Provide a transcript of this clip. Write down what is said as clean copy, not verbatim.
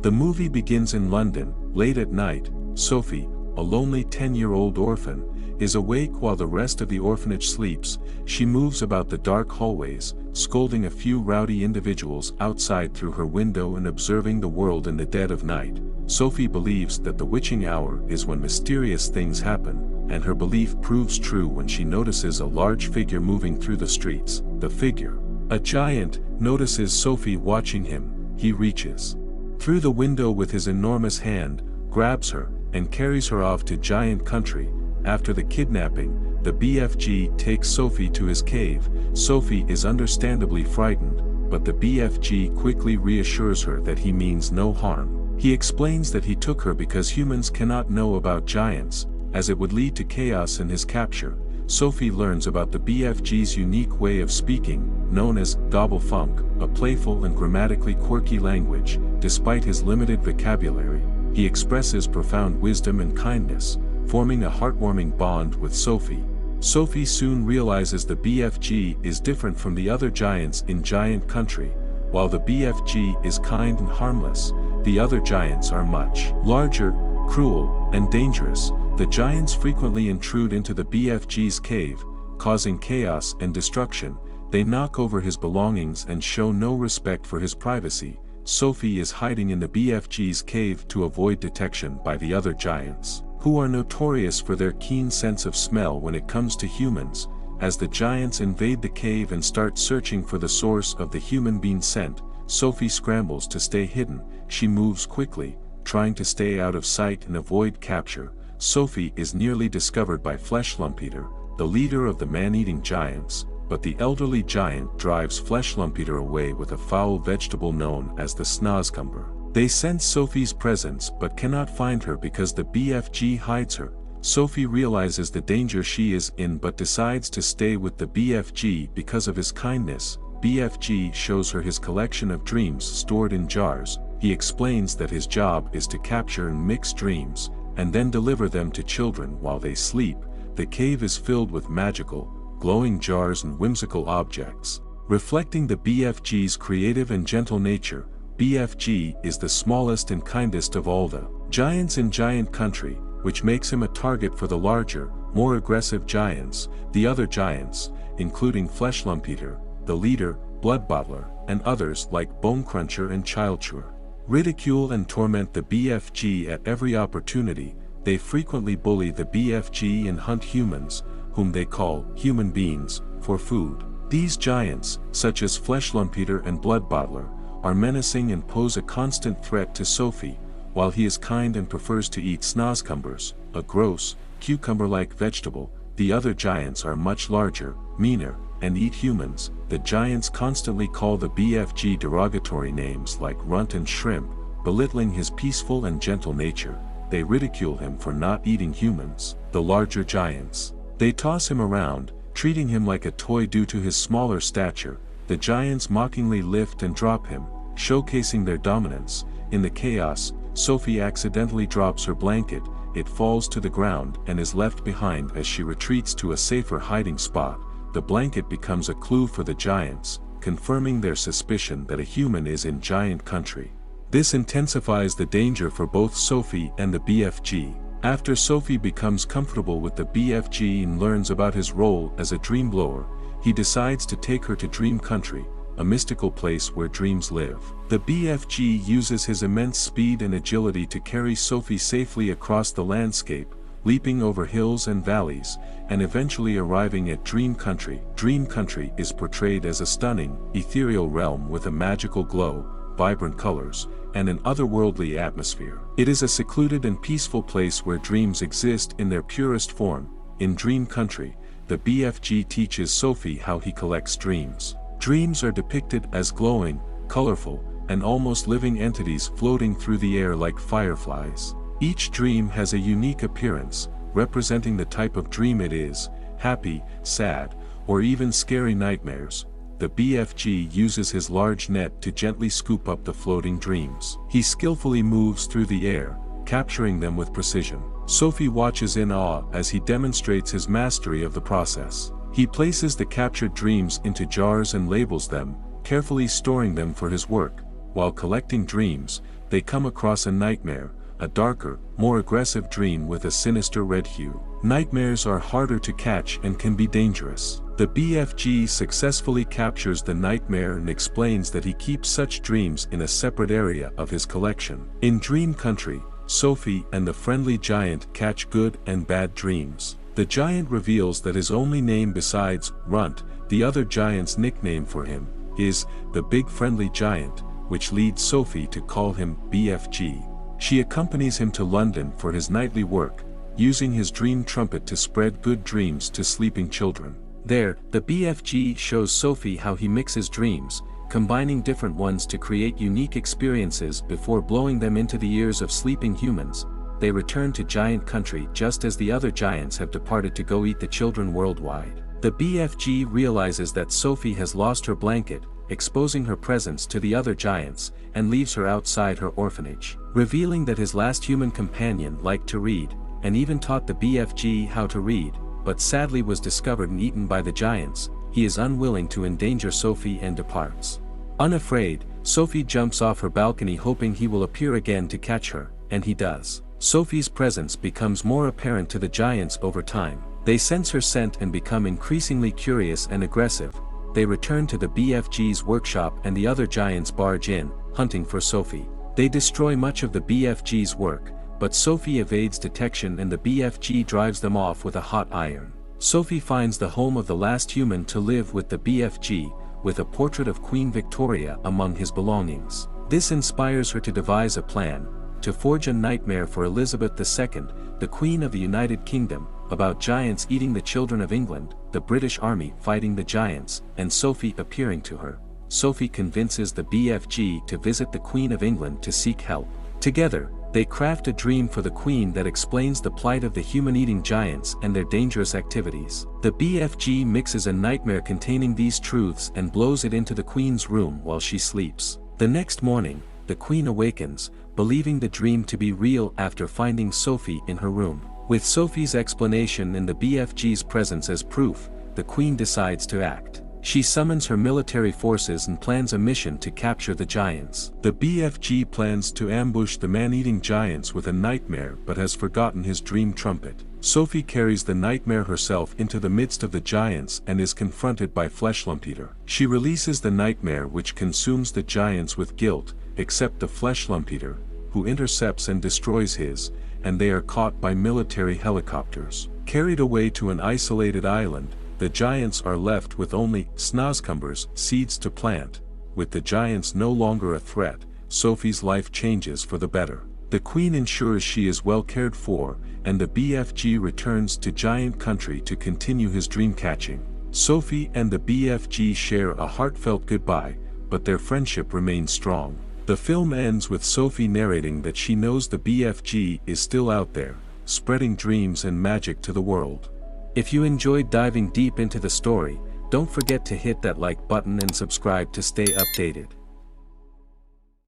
The movie begins in London. Late at night, Sophie, a lonely 10-year-old orphan, is awake while the rest of the orphanage sleeps. She moves about the dark hallways, scolding a few rowdy individuals outside through her window and observing the world in the dead of night. Sophie believes that the witching hour is when mysterious things happen, and her belief proves true when she notices a large figure moving through the streets. The figure, a giant, notices Sophie watching him. He reaches through the window with his enormous hand, grabs her, and carries her off to Giant Country. After the kidnapping, the BFG takes Sophie to his cave. Sophie is understandably frightened, but the BFG quickly reassures her that he means no harm. He explains that he took her because humans cannot know about giants, as it would lead to chaos in his capture. Sophie learns about the BFG's unique way of speaking, known as gobble-funk, a playful and grammatically quirky language. Despite his limited vocabulary, he expresses profound wisdom and kindness, forming a heartwarming bond with Sophie. Sophie soon realizes the BFG is different from the other giants in Giant Country. While the BFG is kind and harmless, the other giants are much larger, cruel, and dangerous. The giants frequently intrude into the BFG's cave, causing chaos and destruction. They knock over his belongings and show no respect for his privacy. Sophie is hiding in the BFG's cave to avoid detection by the other giants, who are notorious for their keen sense of smell when it comes to humans. As the giants invade the cave and start searching for the source of the human being scent, Sophie scrambles to stay hidden. She moves quickly, trying to stay out of sight and avoid capture. Sophie is nearly discovered by Flesh Lumpeter, the leader of the man-eating giants, but the elderly giant drives Flesh Lumpeter away with a foul vegetable known as the snozcumber. They sense Sophie's presence but cannot find her because the BFG hides her. Sophie realizes the danger she is in but decides to stay with the BFG because of his kindness. BFG shows her his collection of dreams stored in jars. He explains that his job is to capture and mix dreams, and then deliver them to children while they sleep. The cave is filled with magical, glowing jars and whimsical objects, reflecting the BFG's creative and gentle nature. BFG is the smallest and kindest of all the giants in Giant Country, which makes him a target for the larger, more aggressive giants. The other giants, including Flesh Lumpeter, the leader, Blood Bottler, and others like Bone Cruncher and Child Chewer, ridicule and torment the BFG at every opportunity. They frequently bully the BFG and hunt humans, whom they call human beings, for food. These giants, such as Flesh Lumpeter and Blood Bottler, are menacing and pose a constant threat to Sophie. While he is kind and prefers to eat snozcumbers, a gross, cucumber-like vegetable, the other giants are much larger, meaner, and eat humans. The giants constantly call the BFG derogatory names like runt and shrimp, belittling his peaceful and gentle nature. They ridicule him for not eating humans. The larger giants, they toss him around, treating him like a toy due to his smaller stature. The giants mockingly lift and drop him, showcasing their dominance. In the chaos, Sophie accidentally drops her blanket. It falls to the ground and is left behind as she retreats to a safer hiding spot. The blanket becomes a clue for the giants, confirming their suspicion that a human is in Giant Country. This intensifies the danger for both Sophie and the BFG. After Sophie becomes comfortable with the BFG and learns about his role as a dream blower, he decides to take her to Dream Country, a mystical place where dreams live. The BFG uses his immense speed and agility to carry Sophie safely across the landscape, leaping over hills and valleys, and eventually arriving at Dream Country. Dream Country is portrayed as a stunning, ethereal realm with a magical glow, vibrant colors, and an otherworldly atmosphere. It is a secluded and peaceful place where dreams exist in their purest form. In Dream Country, the BFG teaches Sophie how he collects dreams. Dreams are depicted as glowing, colorful, and almost living entities floating through the air like fireflies. Each dream has a unique appearance, representing the type of dream it is: happy, sad, or even scary nightmares. The BFG uses his large net to gently scoop up the floating dreams. He skillfully moves through the air, capturing them with precision. Sophie watches in awe as he demonstrates his mastery of the process. He places the captured dreams into jars and labels them, carefully storing them for his work. While collecting dreams, they come across a nightmare, a darker, more aggressive dream with a sinister red hue. Nightmares are harder to catch and can be dangerous. The BFG successfully captures the nightmare and explains that he keeps such dreams in a separate area of his collection. In Dream Country, Sophie and the friendly giant catch good and bad dreams. The giant reveals that his only name besides Runt, the other giant's nickname for him, is the Big Friendly Giant, which leads Sophie to call him BFG. She accompanies him to London for his nightly work, using his dream trumpet to spread good dreams to sleeping children. There, the BFG shows Sophie how he mixes dreams, combining different ones to create unique experiences before blowing them into the ears of sleeping humans. They return to Giant Country just as the other giants have departed to go eat the children worldwide. The BFG realizes that Sophie has lost her blanket, exposing her presence to the other giants, and leaves her outside her orphanage. Revealing that his last human companion liked to read, and even taught the BFG how to read, but sadly was discovered and eaten by the giants, he is unwilling to endanger Sophie and departs. Unafraid, Sophie jumps off her balcony hoping he will appear again to catch her, and he does. Sophie's presence becomes more apparent to the giants over time. They sense her scent and become increasingly curious and aggressive. They return to the BFG's workshop and the other giants barge in, hunting for Sophie. They destroy much of the BFG's work, but Sophie evades detection and the BFG drives them off with a hot iron. Sophie finds the home of the last human to live with the BFG, with a portrait of Queen Victoria among his belongings. This inspires her to devise a plan, to forge a nightmare for Elizabeth II, the Queen of the United Kingdom, about giants eating the children of England, the British Army fighting the giants, and Sophie appearing to her. Sophie convinces the BFG to visit the Queen of England to seek help. Together, they craft a dream for the Queen that explains the plight of the human-eating giants and their dangerous activities. The BFG mixes a nightmare containing these truths and blows it into the Queen's room while she sleeps. The next morning, the Queen awakens, believing the dream to be real after finding Sophie in her room. With Sophie's explanation and the BFG's presence as proof, the Queen decides to act. She summons her military forces and plans a mission to capture the giants. The BFG plans to ambush the man-eating giants with a nightmare but has forgotten his dream trumpet. Sophie carries the nightmare herself into the midst of the giants and is confronted by Fleshlumpeter. She releases the nightmare which consumes the giants with guilt, except the Fleshlumpeter, who intercepts and destroys his, and they are caught by military helicopters. Carried away to an isolated island, the giants are left with only snozcumbers, seeds to plant. With the giants no longer a threat, Sophie's life changes for the better. The Queen ensures she is well cared for, and the BFG returns to Giant Country to continue his dream catching. Sophie and the BFG share a heartfelt goodbye, but their friendship remains strong. The film ends with Sophie narrating that she knows the BFG is still out there, spreading dreams and magic to the world. If you enjoyed diving deep into the story, don't forget to hit that like button and subscribe to stay updated.